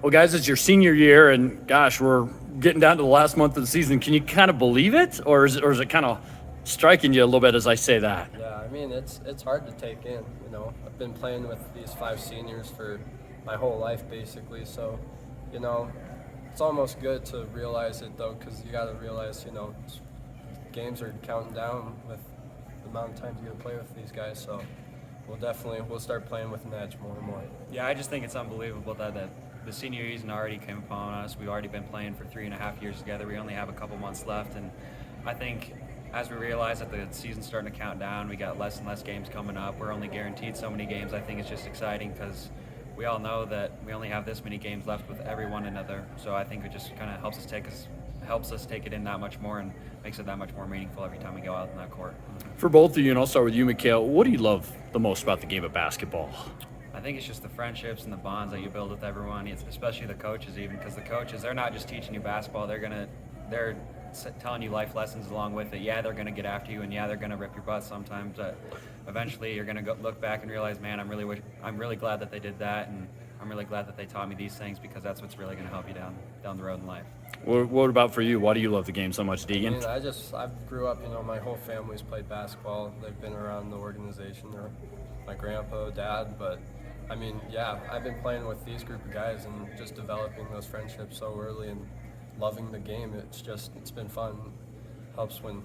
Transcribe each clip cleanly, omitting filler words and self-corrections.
Well, guys, it's your senior year, and gosh, we're getting down to the last month of the season. Can you kind of believe it, or is it kind of striking you a little bit as I say that? Yeah, I mean, it's hard to take in, you know. I've been playing with these 5 seniors for my whole life, basically, so, you know, it's almost good to realize it, though, because you got to realize, you know, games are counting down with the amount of times you get to play with these guys, so we'll start playing with an edge more and more. Yeah, I just think it's unbelievable that the senior season already came upon us. We've already been playing for 3.5 years together. We only have a couple months left, and I think as we realize that the season's starting to count down, we got less and less games coming up. We're only guaranteed so many games. I think it's just exciting because we all know that we only have this many games left with every one another. So I think it just kind of helps us take it in that much more and makes it that much more meaningful every time we go out in that court. For both of you, and I'll start with you, Mikael, what do you love the most about the game of basketball? I think it's just the friendships and the bonds that you build with everyone, especially the coaches, even because the coaches, they're not just teaching you basketball, they're telling you life lessons along with it. Yeah, they're going to get after you, and yeah, they're going to rip your butt sometimes, but eventually you're going to look back and realize, man, I'm really glad that they did that, and I'm really glad that they taught me these things, because that's what's really going to help you down the road in life. What about for you? Why do you love the game so much, Deegan? I mean, I grew up, you know, my whole family's played basketball. They've been around the organization. They're my grandpa, dad, but I mean, yeah, I've been playing with these group of guys and just developing those friendships so early and loving the game. It's been fun. Helps when,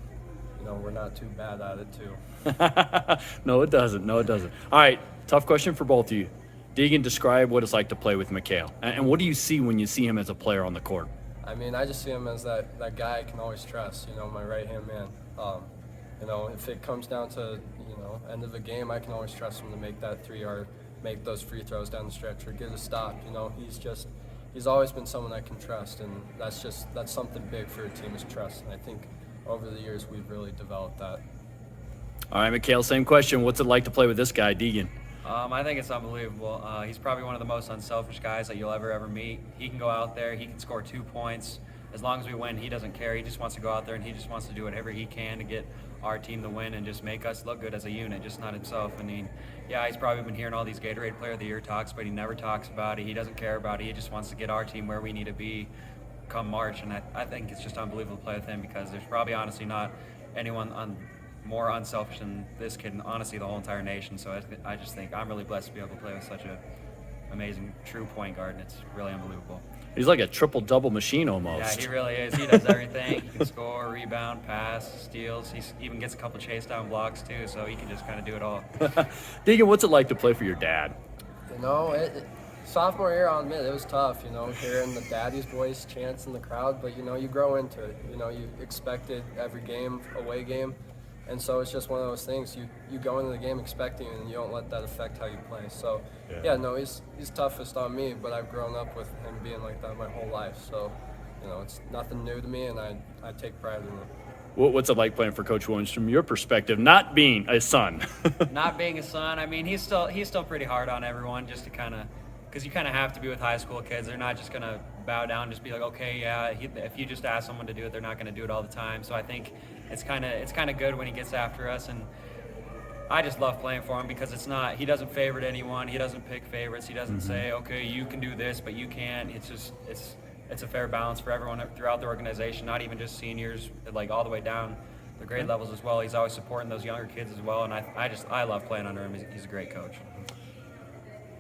you know, we're not too bad at it too. No, it doesn't. All right, tough question for both of you. Deegan, describe what it's like to play with Mikael, and what do you see when you see him as a player on the court? I mean, I just see him as that guy I can always trust, you know, my right-hand man. You know, if it comes down to, you know, end of the game, I can always trust him to make that 3 or make those free throws down the stretch or get a stop. You know, he's always been someone I can trust, and that's something big for a team is trust. And I think over the years we've really developed that. All right, Mikael, same question. What's it like to play with this guy, Deegan? I think it's unbelievable. He's probably one of the most unselfish guys that you'll ever meet. He can go out there, he can score 2 points. As long as we win, he doesn't care. He just wants to go out there and he just wants to do whatever he can to get our team to win and just make us look good as a unit, just not himself. I mean, yeah, he's probably been hearing all these Gatorade Player of the Year talks, but he never talks about it. He doesn't care about it. He just wants to get our team where we need to be come March. And I think it's just unbelievable to play with him, because there's probably honestly not anyone more unselfish than this kid, and honestly the whole entire nation. So I just think I'm really blessed to be able to play with such a amazing true point guard, and it's really unbelievable. He's like a triple-double machine almost. Yeah, he really is. He does everything. He can score, rebound, pass, steals. He even gets a couple chase down blocks too, so he can just kind of do it all. Deegan, what's it like to play for your dad? You know, sophomore year, I'll admit, it was tough, you know, hearing the daddy's voice chants in the crowd, but, you know, you grow into it. You know, you expect it every game, away game. And so it's just one of those things, you go into the game expecting it, and you don't let that affect how you play. So, yeah, no, he's toughest on me, but I've grown up with him being like that my whole life. So, you know, it's nothing new to me, and I take pride in it. What's it like playing for Coach Williams from your perspective, not being a son? Not being a son, I mean, he's still pretty hard on everyone, just to kind of, because you kind of have to be with high school kids. They're not just going to bow down and just be like, okay, yeah, if you just ask someone to do it, they're not going to do it all the time. So I think it's kind of good when he gets after us, and I just love playing for him, because he doesn't favorite anyone. He doesn't pick favorites. He doesn't say, okay, you can do this, but you can't. It's a fair balance for everyone throughout the organization, not even just seniors, like all the way down the grade levels as well. He's always supporting those younger kids as well, and I love playing under him. He's a great coach.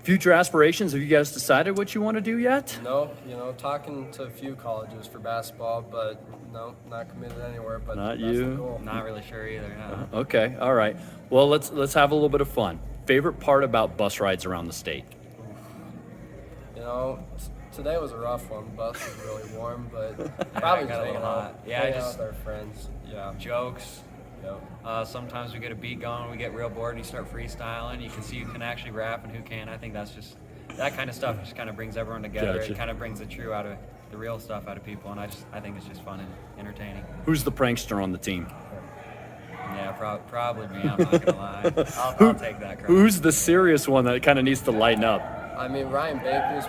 Future aspirations, have you guys decided what you want to do yet? No, you know, talking to a few colleges for basketball, but no, not committed anywhere. But not that's you? the goal. Not really sure either. No. Okay, all right. Well, let's have a little bit of fun. Favorite part about bus rides around the state? You know, today was a rough one. The bus was really warm, but probably got a little hot. Yeah, hanging out with our friends. Yeah. Jokes. Yep. Sometimes we get a beat going, we get real bored, and you start freestyling. You can see who can actually rap and who can't. I think that kind of stuff just kind of brings everyone together. Gotcha. It kind of brings the real stuff out of people, and I think it's just fun and entertaining. Who's the prankster on the team? Yeah, probably me. I'm not gonna lie. I'll take that credit. Who's the serious one that kind of needs to lighten up? I mean, Ryan Baker's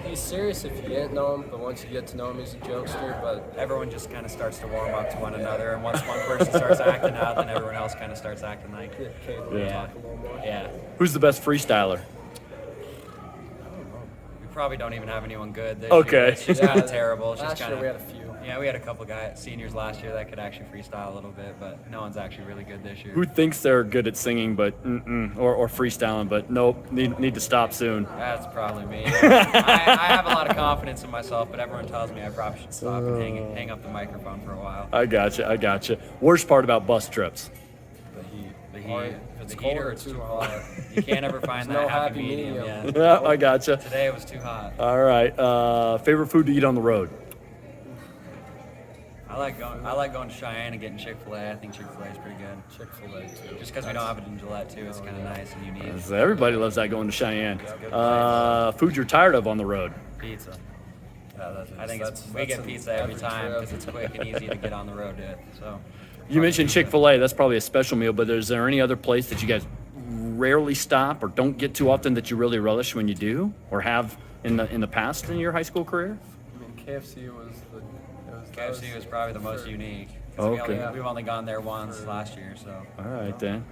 he's serious if you didn't know him, but once you get to know him, he's a jokester. But everyone just kind of starts to warm up to one another, and once one person starts acting out, then everyone else kind of starts acting like. Talk a little more. Yeah. Who's the best freestyler? probably don't even have anyone good this Okay. year. It's just kind of terrible. It's Last just year kind we of. had a few. Yeah, we had a couple guys, seniors last year that could actually freestyle a little bit, but no one's actually really good this year. Who thinks they're good at singing, but or freestyling, but nope, need to stop soon. That's probably me. I have a lot of confidence in myself, but everyone tells me I probably should stop and hang up the microphone for a while. I gotcha. Worst part about bus trips. The heat. The heat. Or If it's the cold heat or or it's too too hot. hot. You can't ever find There's that no happy happy medium. medium. Yeah. Yeah, I gotcha. Today it was too hot. All right. Favorite food to eat on the road? I like going to Cheyenne and getting ChickfilA. I think ChickfilA is pretty good. ChickfilA too. Just because we don't have it in Gillette too, it's kind of nice and unique. So everybody loves that going to Cheyenne. good Food you're tired of on the road? Pizza. Yeah, I think we get pizza every time because it's quick and easy to get on the road to it. So. You mentioned Chick-fil-A. That's probably a special meal, but is there any other place that you guys rarely stop or don't get too often that you really relish when you do, or have in the past in your high school career? I mean, KFC was the. KFC was probably the most unique. Okay. We've only gone there once last year, so. All right then.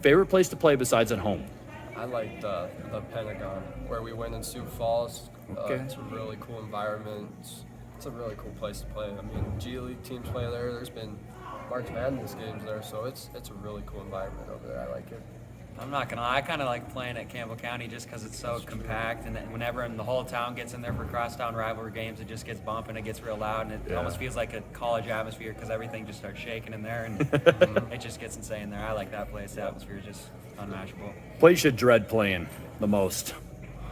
Favorite place to play besides at home? I like the Pentagon where we went in Sioux Falls. Okay. It's a really cool environment. It's a really cool place to play. I mean, G League teams play there. There's been March Madness games there, so it's a really cool environment over there. I like it. I'm not gonna lie, I kind of like playing at Campbell County just because it's so compact, and then whenever the whole town gets in there for crosstown rivalry games, it just gets bumping, it gets real loud, and it almost feels like a college atmosphere because everything just starts shaking in there, and it just gets insane there. I like that place. The atmosphere is just unmatchable. Place you dread playing the most,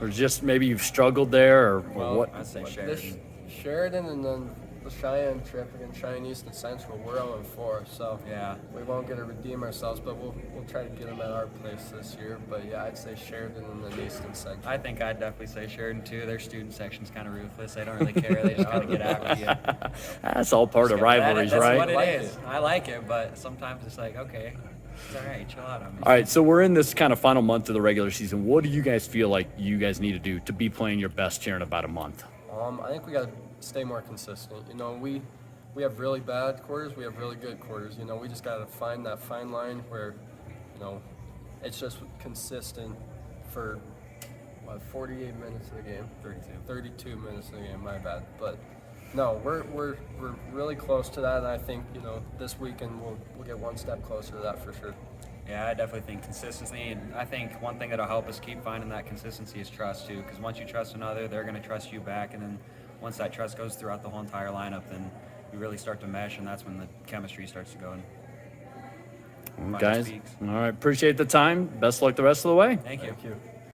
or just maybe you've struggled there, or what? I'd say This Sheridan. Sheridan and then the Cheyenne trip against Cheyenne East and Central, we're 0-4, so Yeah. we won't get to redeem ourselves, but we'll try to get them at our place this year. But yeah, I'd say Sheridan and then East and Central. I think I'd definitely say Sheridan too. Their student section's kind of ruthless. They don't really care. They just kind of get after you. That's all part of rivalries, That's right? what Like it is. it. I like it, but sometimes it's like, okay, it's all right. Chill out on me. All right, so we're in this kind of final month of the regular season. What do you guys feel like you guys need to do to be playing your best here in about a month? I think we got to stay more consistent. You know, we have really bad quarters, we have really good quarters. You know, we just got to find that fine line where, you know, it's just consistent for 48 minutes of the game. 32 minutes of the game. My bad. But no, we're really close to that, and I think, you know, this weekend we'll get one step closer to that for sure. Yeah, I definitely think consistency, and I think one thing that'll help us keep finding that consistency is trust too. Because once you trust another, they're going to trust you back, and then once that trust goes throughout the whole entire lineup, then we really start to mesh, and that's when the chemistry starts to go. And Guys, all right, appreciate the time. Best luck the rest of the way. Thank you. Thank you.